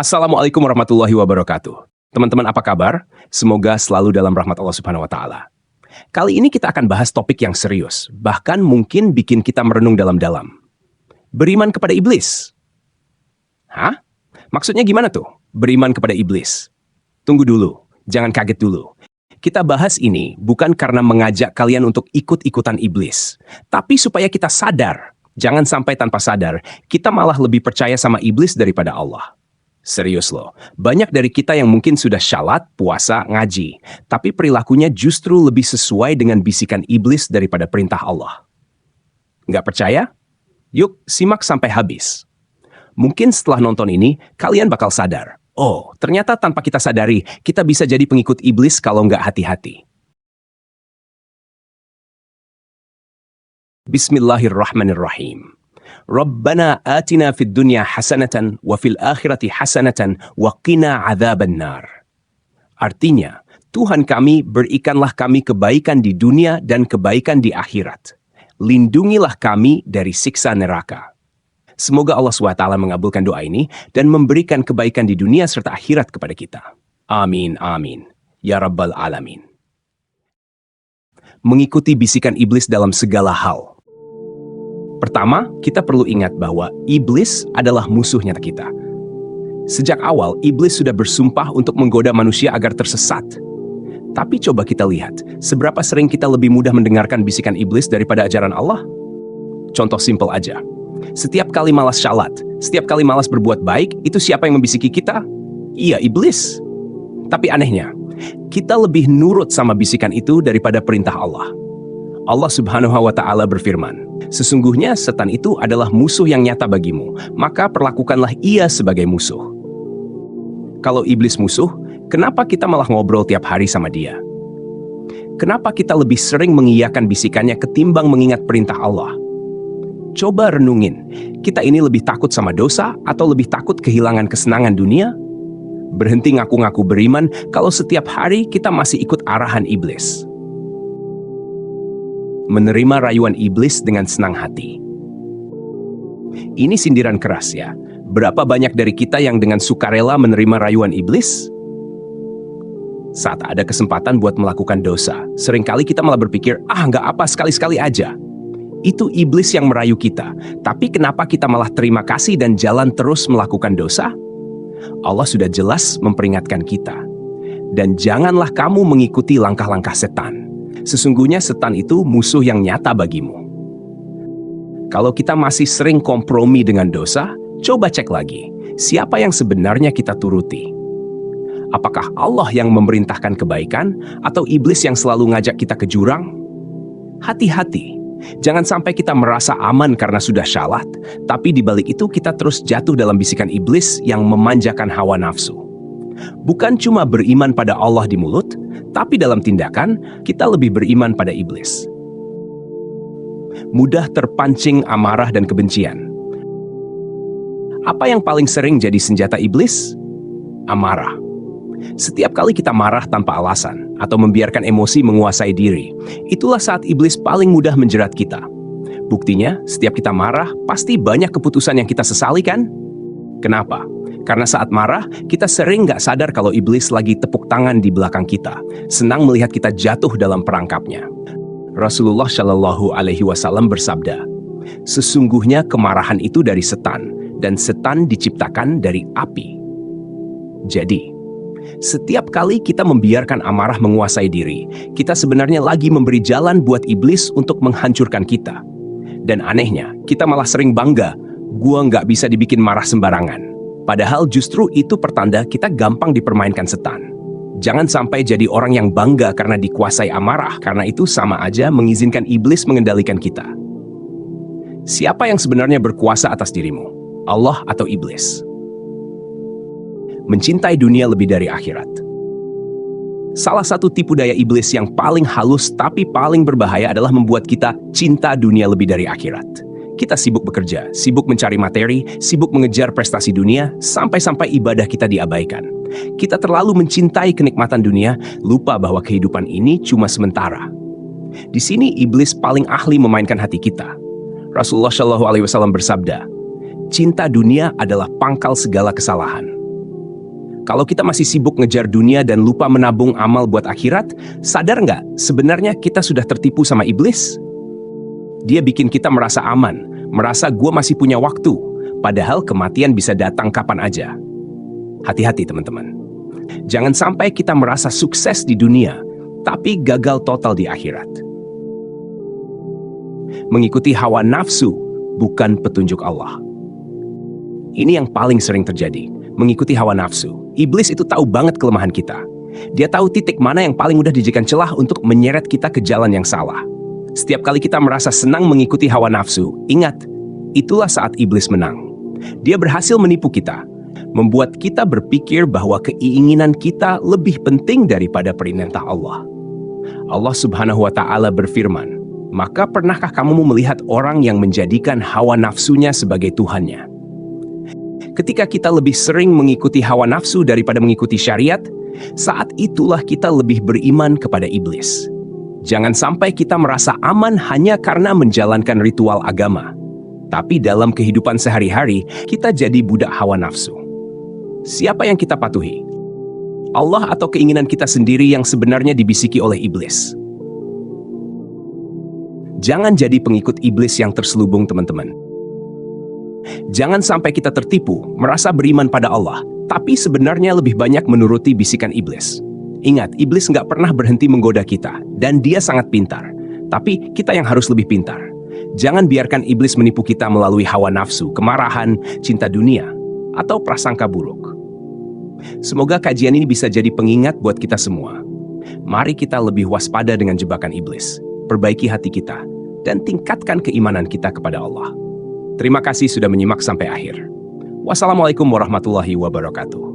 Assalamualaikum warahmatullahi wabarakatuh. Teman-teman apa kabar? Semoga selalu dalam rahmat Allah Subhanahu wa taala. Kali ini kita akan bahas topik yang serius, bahkan mungkin bikin kita merenung dalam-dalam. Beriman kepada iblis. Hah? Maksudnya gimana tuh? Beriman kepada iblis. Tunggu dulu, jangan kaget dulu. Kita bahas ini bukan karena mengajak kalian untuk ikut-ikutan iblis, tapi supaya kita sadar. Jangan sampai tanpa sadar, kita malah lebih percaya sama iblis daripada Allah. Serius loh, banyak dari kita yang mungkin sudah syalat, puasa, ngaji, tapi perilakunya justru lebih sesuai dengan bisikan iblis daripada perintah Allah. Nggak percaya? Yuk, simak sampai habis. Mungkin setelah nonton ini, kalian bakal sadar. Oh, ternyata tanpa kita sadari, kita bisa jadi pengikut iblis kalau nggak hati-hati. Bismillahirrahmanirrahim. Rabbana atina fid dunya hasanatan wa fil akhirati hasanatan wa qina adzabannar. Artinya, Tuhan kami, berikanlah kami kebaikan di dunia dan kebaikan di akhirat. Lindungilah kami dari siksa neraka. Semoga Allah SWT mengabulkan doa ini dan memberikan kebaikan di dunia serta akhirat kepada kita. Amin, amin. Ya Rabbal Alamin. Mengikuti bisikan iblis dalam segala hal. Pertama, kita perlu ingat bahwa iblis adalah musuhnya kita. Sejak awal, iblis sudah bersumpah untuk menggoda manusia agar tersesat. Tapi coba kita lihat, seberapa sering kita lebih mudah mendengarkan bisikan iblis daripada ajaran Allah? Contoh simpel aja. Setiap kali malas syalat, setiap kali malas berbuat baik, itu siapa yang membisiki kita? Iya, iblis. Tapi anehnya, kita lebih nurut sama bisikan itu daripada perintah Allah. Allah Subhanahu wa taala berfirman, "Sesungguhnya setan itu adalah musuh yang nyata bagimu, maka perlakukanlah ia sebagai musuh." Kalau iblis musuh, kenapa kita malah ngobrol tiap hari sama dia? Kenapa kita lebih sering mengiyakan bisikannya ketimbang mengingat perintah Allah? Coba renungin, kita ini lebih takut sama dosa atau lebih takut kehilangan kesenangan dunia? Berhenti ngaku-ngaku beriman kalau setiap hari kita masih ikut arahan iblis. Menerima rayuan iblis dengan senang hati. Ini sindiran keras ya. Berapa banyak dari kita yang dengan sukarela menerima rayuan iblis? Saat ada kesempatan buat melakukan dosa, seringkali kita malah berpikir, nggak apa, sekali-sekali aja. Itu iblis yang merayu kita. Tapi kenapa kita malah terima kasih dan jalan terus melakukan dosa? Allah sudah jelas memperingatkan kita. Dan janganlah kamu mengikuti langkah-langkah setan. Sesungguhnya setan itu musuh yang nyata bagimu. Kalau kita masih sering kompromi dengan dosa, coba cek lagi, siapa yang sebenarnya kita turuti? Apakah Allah yang memerintahkan kebaikan atau iblis yang selalu ngajak kita ke jurang? Hati-hati, jangan sampai kita merasa aman karena sudah syalat, tapi di balik itu kita terus jatuh dalam bisikan iblis yang memanjakan hawa nafsu. Bukan cuma beriman pada Allah di mulut, tapi dalam tindakan, kita lebih beriman pada iblis. Mudah terpancing amarah dan kebencian. Apa yang paling sering jadi senjata iblis? Amarah. Setiap kali kita marah tanpa alasan, atau membiarkan emosi menguasai diri, itulah saat iblis paling mudah menjerat kita. Buktinya, setiap kita marah, pasti banyak keputusan yang kita sesali kan? Kenapa? Karena saat marah, kita sering nggak sadar kalau iblis lagi tepuk tangan di belakang kita, senang melihat kita jatuh dalam perangkapnya. Rasulullah Shallallahu Alaihi Wasallam bersabda, "Sesungguhnya kemarahan itu dari setan, dan setan diciptakan dari api." Jadi, setiap kali kita membiarkan amarah menguasai diri, kita sebenarnya lagi memberi jalan buat iblis untuk menghancurkan kita. Dan anehnya, kita malah sering bangga, "Gua nggak bisa dibikin marah sembarangan." Padahal justru itu pertanda kita gampang dipermainkan setan. Jangan sampai jadi orang yang bangga karena dikuasai amarah, karena itu sama aja mengizinkan iblis mengendalikan kita. Siapa yang sebenarnya berkuasa atas dirimu? Allah atau iblis? Mencintai dunia lebih dari akhirat. Salah satu tipu daya iblis yang paling halus tapi paling berbahaya adalah membuat kita cinta dunia lebih dari akhirat. Kita sibuk bekerja, sibuk mencari materi, sibuk mengejar prestasi dunia, sampai-sampai ibadah kita diabaikan. Kita terlalu mencintai kenikmatan dunia, lupa bahwa kehidupan ini cuma sementara. Di sini iblis paling ahli memainkan hati kita. Rasulullah Shallallahu Alaihi Wasallam bersabda, "Cinta dunia adalah pangkal segala kesalahan." Kalau kita masih sibuk ngejar dunia dan lupa menabung amal buat akhirat, sadar nggak sebenarnya kita sudah tertipu sama iblis? Dia bikin kita merasa aman, merasa gue masih punya waktu, padahal kematian bisa datang kapan aja. Hati-hati teman-teman. Jangan sampai kita merasa sukses di dunia, tapi gagal total di akhirat. Mengikuti hawa nafsu bukan petunjuk Allah. Ini yang paling sering terjadi, mengikuti hawa nafsu. Iblis itu tahu banget kelemahan kita. Dia tahu titik mana yang paling mudah dijadikan celah untuk menyeret kita ke jalan yang salah. Setiap kali kita merasa senang mengikuti hawa nafsu, ingat, itulah saat iblis menang. Dia berhasil menipu kita, membuat kita berpikir bahwa keinginan kita lebih penting daripada perintah Allah. Allah Subhanahu wa Ta'ala berfirman, "Maka pernahkah kamu melihat orang yang menjadikan hawa nafsunya sebagai Tuhannya?" Ketika kita lebih sering mengikuti hawa nafsu daripada mengikuti syariat, saat itulah kita lebih beriman kepada iblis. Jangan sampai kita merasa aman hanya karena menjalankan ritual agama, tapi dalam kehidupan sehari-hari kita jadi budak hawa nafsu. Siapa yang kita patuhi? Allah atau keinginan kita sendiri yang sebenarnya dibisiki oleh iblis? Jangan jadi pengikut iblis yang terselubung, teman-teman. Jangan sampai kita tertipu, merasa beriman pada Allah, tapi sebenarnya lebih banyak menuruti bisikan iblis. Ingat, iblis nggak pernah berhenti menggoda kita, dan dia sangat pintar. Tapi kita yang harus lebih pintar. Jangan biarkan iblis menipu kita melalui hawa nafsu, kemarahan, cinta dunia, atau prasangka buruk. Semoga kajian ini bisa jadi pengingat buat kita semua. Mari kita lebih waspada dengan jebakan iblis, perbaiki hati kita, dan tingkatkan keimanan kita kepada Allah. Terima kasih sudah menyimak sampai akhir. Wassalamualaikum warahmatullahi wabarakatuh.